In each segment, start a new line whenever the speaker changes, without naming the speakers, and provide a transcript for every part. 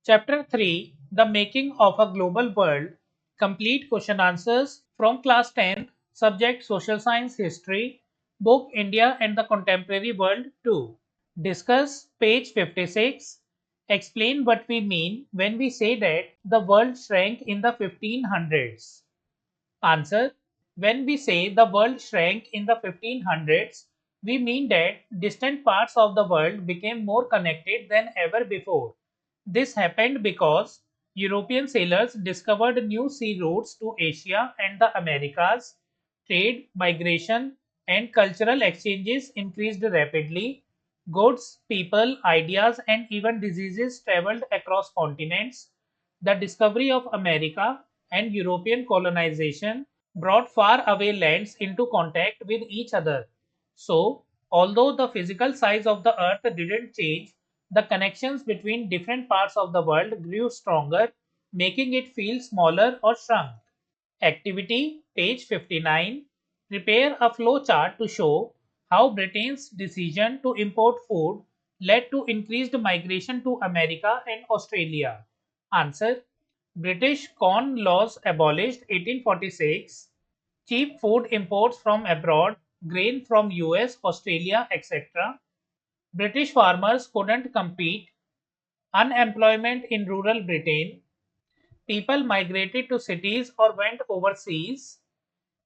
Chapter 3, The Making of a Global World. Complete question answers from class 10th, subject Social Science History, book India and the Contemporary World 2. Discuss page 56. Explain what we mean when we say that the world shrank in the 1500s. Answer. When we say the world shrank in the 1500s, we mean that distant parts of the world became more connected than ever before. This happened because European sailors discovered new sea routes to Asia and the Americas. Trade, migration, and cultural exchanges increased rapidly. Goods, people, ideas, and even diseases traveled across continents. The discovery of America and European colonization brought faraway lands into contact with each other. So, although the physical size of the earth didn't change, the connections between different parts of the world grew stronger, making it feel smaller or shrunk. Activity, page 59. Prepare a flow chart to show how Britain's decision to import food led to increased migration to America and Australia. Answer. British Corn Laws abolished 1846. Cheap food imports from abroad, grain from US, Australia, etc. British farmers couldn't compete. Unemployment in rural Britain. People migrated to cities or went overseas.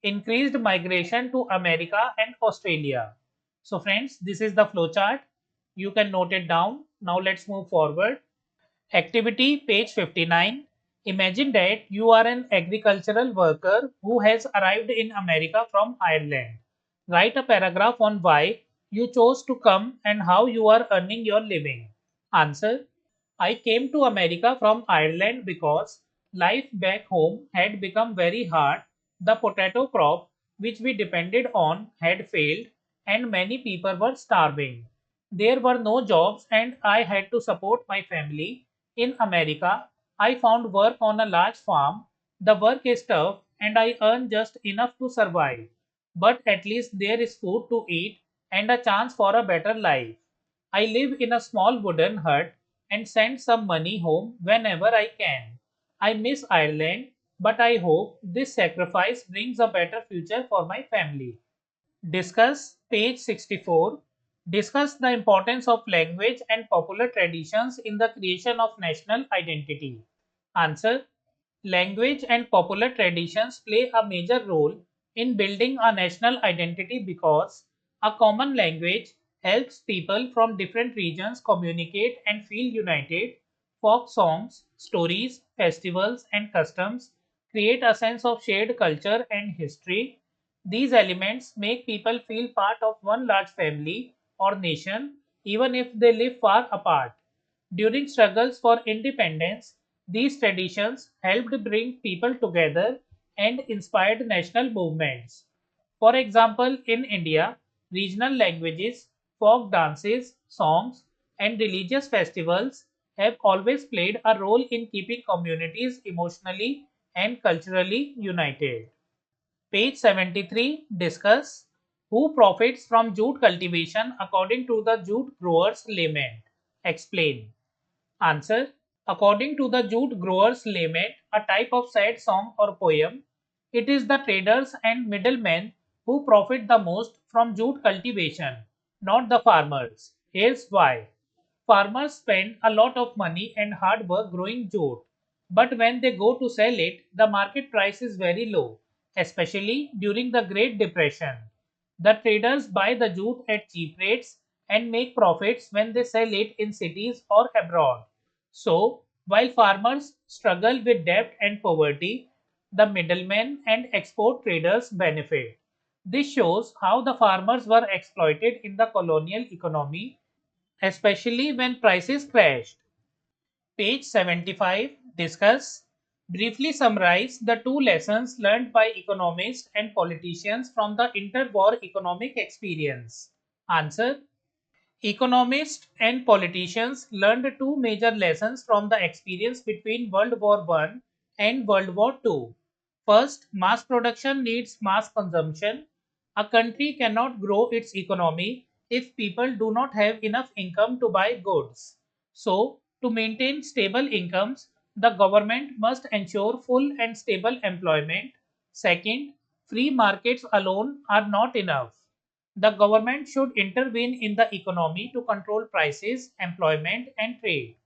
Increased migration to America and Australia. So friends, this is the flowchart. You can note it down. Now let's move forward. Activity, page 59. Imagine that you are an agricultural worker who has arrived in America from Ireland. Write a paragraph on why you chose to come and how you are earning your living. Answer. I came to America from Ireland because life back home had become very hard. The potato crop, which we depended on, had failed, and many people were starving. There were no jobs, and I had to support my family. In America, I found work on a large farm. The work is tough, and I earn just enough to survive. But at least there is food to eat and a chance for a better life. I live in a small wooden hut and send some money home whenever I can. I miss Ireland, but I hope this sacrifice brings a better future for my family. Discuss page 64. Discuss the importance of language and popular traditions in the creation of national identity. Answer. Language and popular traditions play a major role in building a national identity because a common language helps people from different regions communicate and feel united. Folk songs, stories, festivals, and customs create a sense of shared culture and history. These elements make people feel part of one large family or nation, even if they live far apart. During struggles for independence, these traditions helped bring people together and inspired national movements. For example, in India, regional languages, folk dances, songs, and religious festivals have always played a role in keeping communities emotionally and culturally united. Page 73. Discuss who profits from jute cultivation according to the jute growers' lament. Explain. Answer. According to the jute growers' lament, a type of sad song or poem, it is the traders and middlemen who profit the most from jute cultivation, not the farmers. Here's why. Farmers spend a lot of money and hard work growing jute, but when they go to sell it, the market price is very low, especially during the Great Depression. The traders buy the jute at cheap rates and make profits when they sell it in cities or abroad. So, while farmers struggle with debt and poverty, the middlemen and export traders benefit. This shows how the farmers were exploited in the colonial economy, especially when prices crashed. Page 75. Discuss. Briefly summarize the two lessons learned by economists and politicians from the interwar economic experience. Answer. Economists and politicians learned two major lessons from the experience between World War I and World War II. First, mass production needs mass consumption. A country cannot grow its economy if people do not have enough income to buy goods. So, To maintain stable incomes, the government must ensure full and stable employment. Second, free markets alone are not enough. The government should intervene in the economy to control prices, employment, and trade.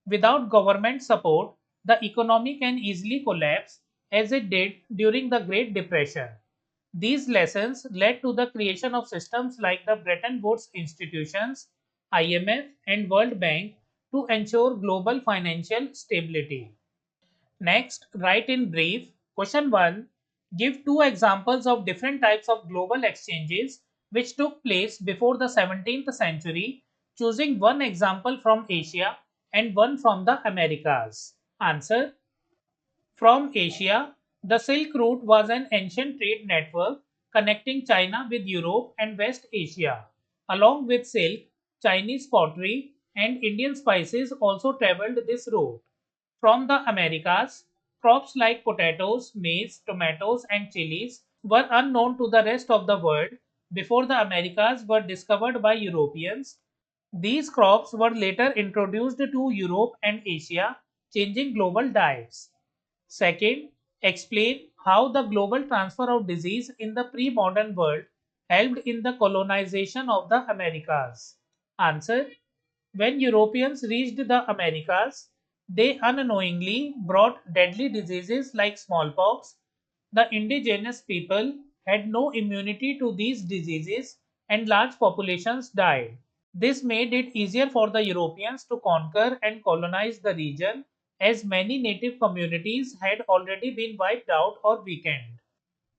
Without government support, the economy can easily collapse as it did during the Great Depression. These lessons led to the creation of systems like the Bretton Woods institutions, IMF, and World Bank to ensure global financial stability. Next, write in brief. Question 1. Give two examples of different types of global exchanges which took place before the 17th century, choosing one example from Asia and one from the Americas. Answer. From Asia, the Silk Route was an ancient trade network connecting China with Europe and West Asia. Along with silk, Chinese pottery and Indian spices also traveled this route. From the Americas, crops like potatoes, maize, tomatoes, and chilies were unknown to the rest of the world before the Americas were discovered by Europeans. These crops were later introduced to Europe and Asia, changing global diets. Second, explain how the global transfer of disease in the pre modern world helped in the colonization of the Americas. Answer. When Europeans reached the Americas, they unknowingly brought deadly diseases like smallpox. The indigenous people had no immunity to these diseases and large populations died. This made it easier for the Europeans to conquer and colonize the region as many native communities had already been wiped out or weakened.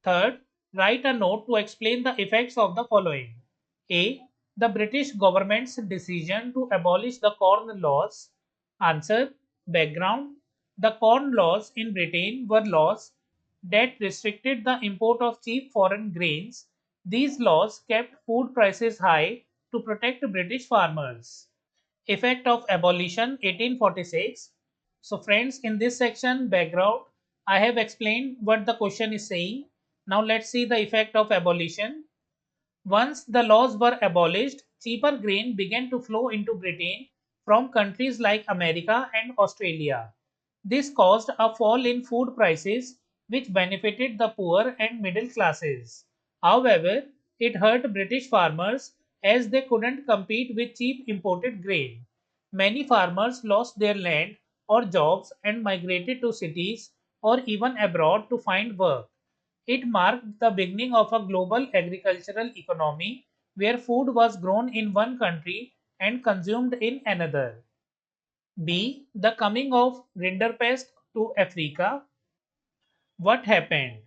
Third, write a note to explain the effects of the following. A. The British government's decision to abolish the Corn Laws. Answer. Background. The Corn Laws in Britain were laws that restricted the import of cheap foreign grains. These laws kept food prices high to protect British farmers. Effect of abolition 1846. So friends, in this section background, I have explained what the question is saying. Now let's see the effect of abolition. Once the laws were abolished, cheaper grain began to flow into Britain from countries like America and Australia. This caused a fall in food prices, which benefited the poor and middle classes. However, it hurt British farmers as they couldn't compete with cheap imported grain. Many farmers lost their land or jobs and migrated to cities or even abroad to find work. It marked the beginning of a global agricultural economy where food was grown in one country and consumed in another. B. The coming of rinderpest to Africa. What happened?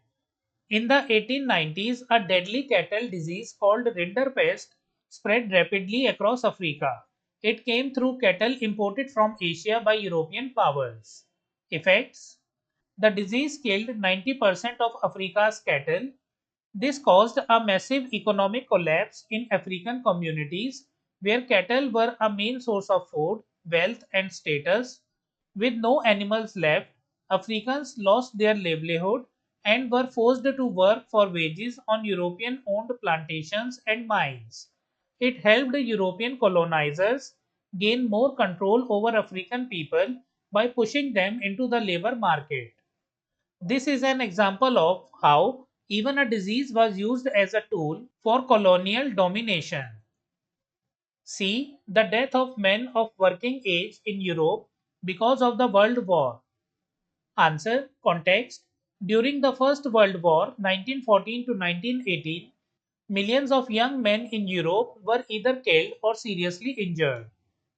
In the 1890s, a deadly cattle disease called rinderpest spread rapidly across Africa. It came through cattle imported from Asia by European powers. Effects. The disease killed 90% of Africa's cattle. This caused a massive economic collapse in African communities where cattle were a main source of food, wealth, and status. With no animals left, Africans lost their livelihood and were forced to work for wages on European owned plantations and mines. It helped European colonizers gain more control over African people by pushing them into the labor market. This is an example of how even a disease was used as a tool for colonial domination. C. The death of men of working age in Europe because of the World War. Answer. Context. During the First World War, 1914 to 1918, millions of young men in Europe were either killed or seriously injured.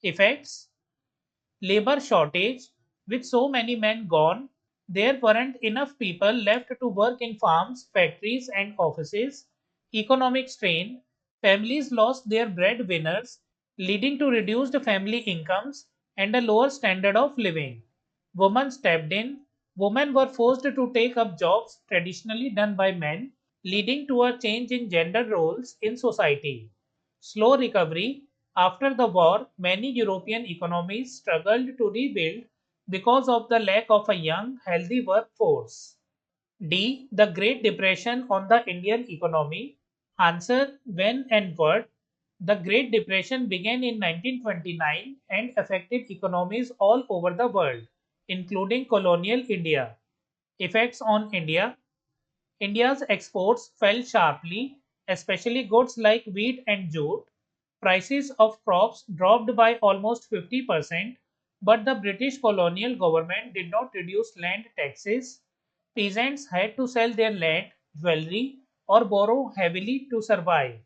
Effects. Labor shortage. With so many men gone, there weren't enough people left to work in farms, factories, and offices. Economic strain. Families lost their breadwinners, leading to reduced family incomes and a lower standard of living. Women stepped in. Women were forced to take up jobs traditionally done by men, leading to a change in gender roles in society. Slow recovery. After the war, many European economies struggled to rebuild because of the lack of a young, healthy workforce. D. The Great Depression on the Indian economy. Answer. When and what? The Great Depression began in 1929 and affected economies all over the world, including colonial India. Effects on India. India's exports fell sharply, especially goods like wheat and jute. Prices of crops dropped by almost 50%, but the British colonial government did not reduce land taxes. Peasants had to sell their land, jewelry, or borrow heavily to survive.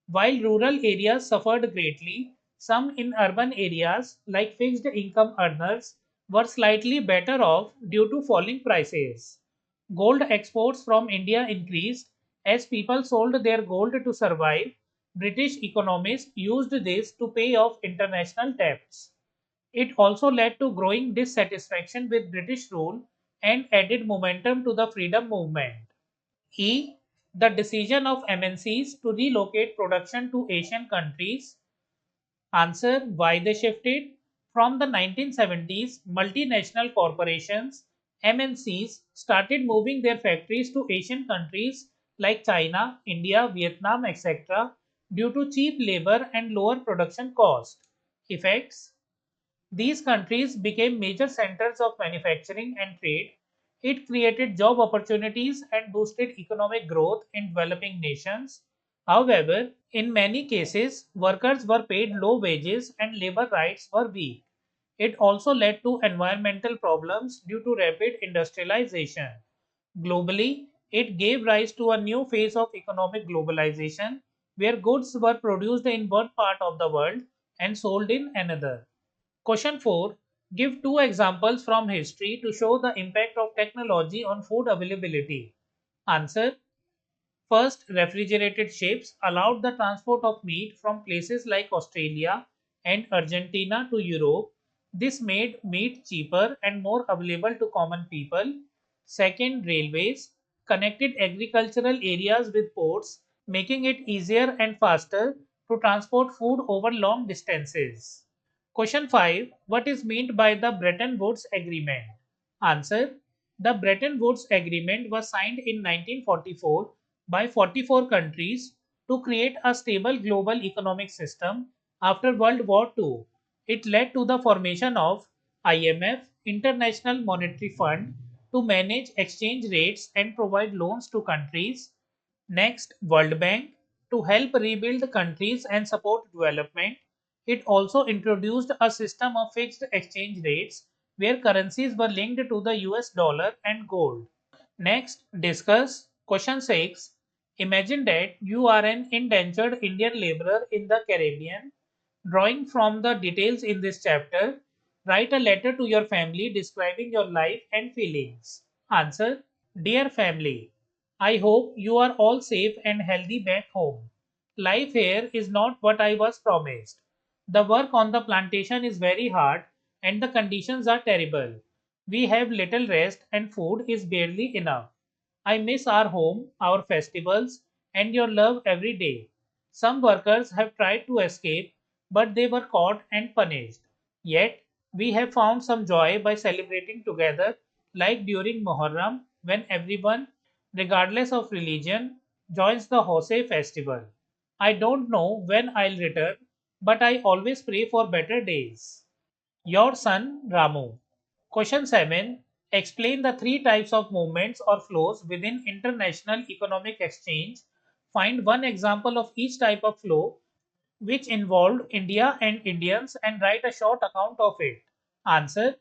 While rural areas suffered greatly, some in urban areas, like fixed income earners, were slightly better off due to falling prices. Gold exports from India increased as people sold their gold to survive. British economists used this to pay off international debts. It also led to growing dissatisfaction with British rule and added momentum to the freedom movement. E. The decision of MNCs to relocate production to Asian countries. Answer. Why they shifted? From the 1970s, multinational corporations, MNCs, started moving their factories to Asian countries like China, India, Vietnam, etc. due to cheap labor and lower production cost. Effects. These countries became major centers of manufacturing and trade. It created job opportunities and boosted economic growth in developing nations. However, in many cases, workers were paid low wages and labor rights were weak. It also led to environmental problems due to rapid industrialization. Globally, it gave rise to a new phase of economic globalization where goods were produced in one part of the world and sold in another. Question 4. Give two examples from history to show the impact of technology on food availability. Answer. First, refrigerated ships allowed the transport of meat from places like Australia and Argentina to Europe. This made meat cheaper and more available to common people. Second, railways connected agricultural areas with ports, making it easier and faster to transport food over long distances. Question 5. What is meant by the Bretton Woods Agreement? Answer. The Bretton Woods Agreement was signed in 1944 by 44 countries to create a stable global economic system after World War II. It led to the formation of IMF, International Monetary Fund, to manage exchange rates and provide loans to countries. Next, World Bank to help rebuild countries and support development. It also introduced a system of fixed exchange rates where currencies were linked to the US dollar and gold. Next, discuss question 6. Imagine that you are an indentured Indian laborer in the Caribbean. Drawing from the details in this chapter, write a letter to your family describing your life and feelings. Answer. Dear family, I hope you are all safe and healthy back home. Life here is not what I was promised. The work on the plantation is very hard and the conditions are terrible. We have little rest and food is barely enough. I miss our home, our festivals, and your love every day. Some workers have tried to escape, but they were caught and punished. Yet, we have found some joy by celebrating together, like during Muharram, when everyone, regardless of religion, joins the Hosei festival. I don't know when I'll return, but I always pray for better days. Your son Ramu. Question 7. Explain the three types of movements or flows within international economic exchange. Find one example of each type of flow which involved India and Indians and write a short account of it. Answer.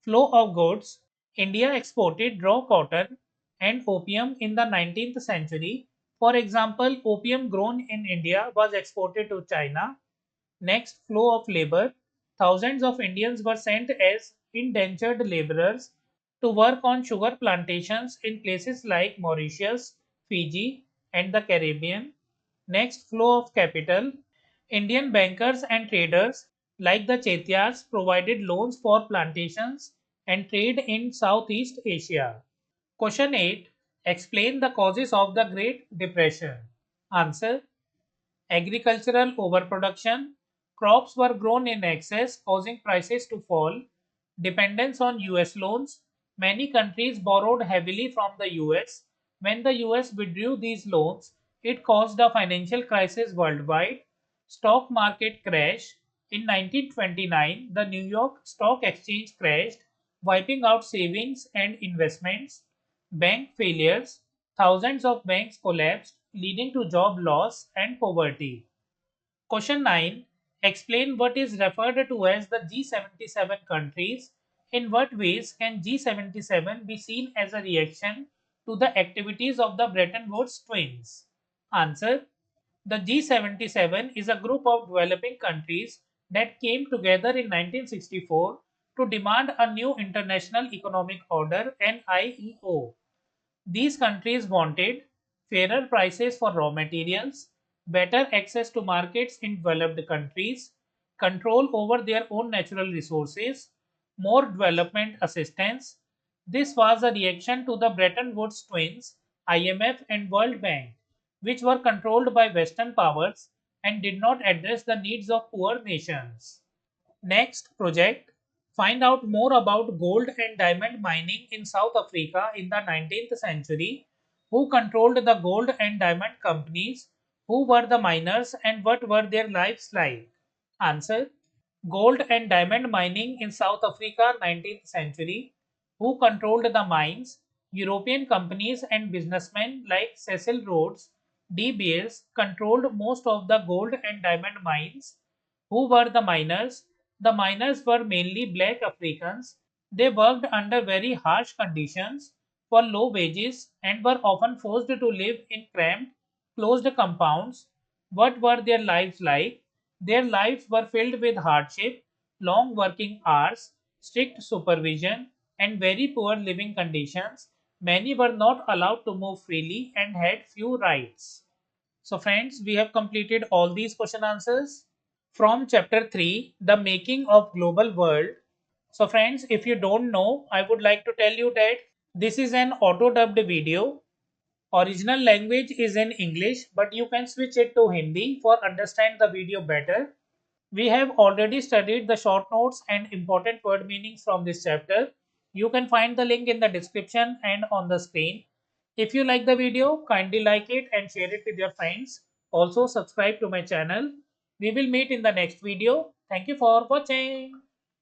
Flow of goods. India exported raw cotton and opium in the 19th century. For example, opium grown in India was exported to China. Next, flow of labor. Thousands of Indians were sent as indentured laborers to work on sugar plantations in places like Mauritius, Fiji, and the Caribbean. Next, flow of capital. Indian bankers and traders like the Chetiyars provided loans for plantations and trade in Southeast Asia. Question 8. Explain the causes of the Great Depression. Answer. Agricultural overproduction. Crops were grown in excess, causing prices to fall. Dependence on US loans. Many countries borrowed heavily from the US. When the US withdrew these loans, it caused a financial crisis worldwide. Stock market crash. In 1929, the New York Stock Exchange crashed, wiping out savings and investments. Bank failures. Thousands of banks collapsed, leading to job loss and poverty. Question 9. Explain what is referred to as the G77 countries. In what ways can G77 be seen as a reaction to the activities of the Bretton Woods twins? Answer. The G77 is a group of developing countries that came together in 1964 to demand a new international economic order NIEO. These countries wanted fairer prices for raw materials, better access to markets in developed countries, control over their own natural resources, more development assistance. This was a reaction to the Bretton Woods twins, IMF and World Bank, which were controlled by Western powers and did not address the needs of poor nations. Next project, find out more about gold and diamond mining in South Africa in the 19th century. Who controlled the gold and diamond companies? Who were the miners and what were their lives like? Answer. Gold and diamond mining in South Africa 19th century. Who controlled the mines? European companies and businessmen like Cecil Rhodes, De Beers controlled most of the gold and diamond mines. Who were the miners? The miners were mainly black Africans. They worked under very harsh conditions for low wages and were often forced to live in cramped, closed compounds. What were their lives like? Their lives were filled with hardship, long working hours, strict supervision, and very poor living conditions. Many were not allowed to move freely and had few rights. So, friends, we have completed all these question answers from chapter 3, The Making of Global World. So, friends, if you don't know, I would like to tell you that this is an auto dubbed video. Original language is in English, but you can switch it to Hindi for understand the video better. We have already studied the short notes and important word meanings from this chapter. You can find the link in the description and on the screen. If you like the video, kindly like it and share it with your friends. Also subscribe to my channel. We will meet in the next video. Thank you for watching.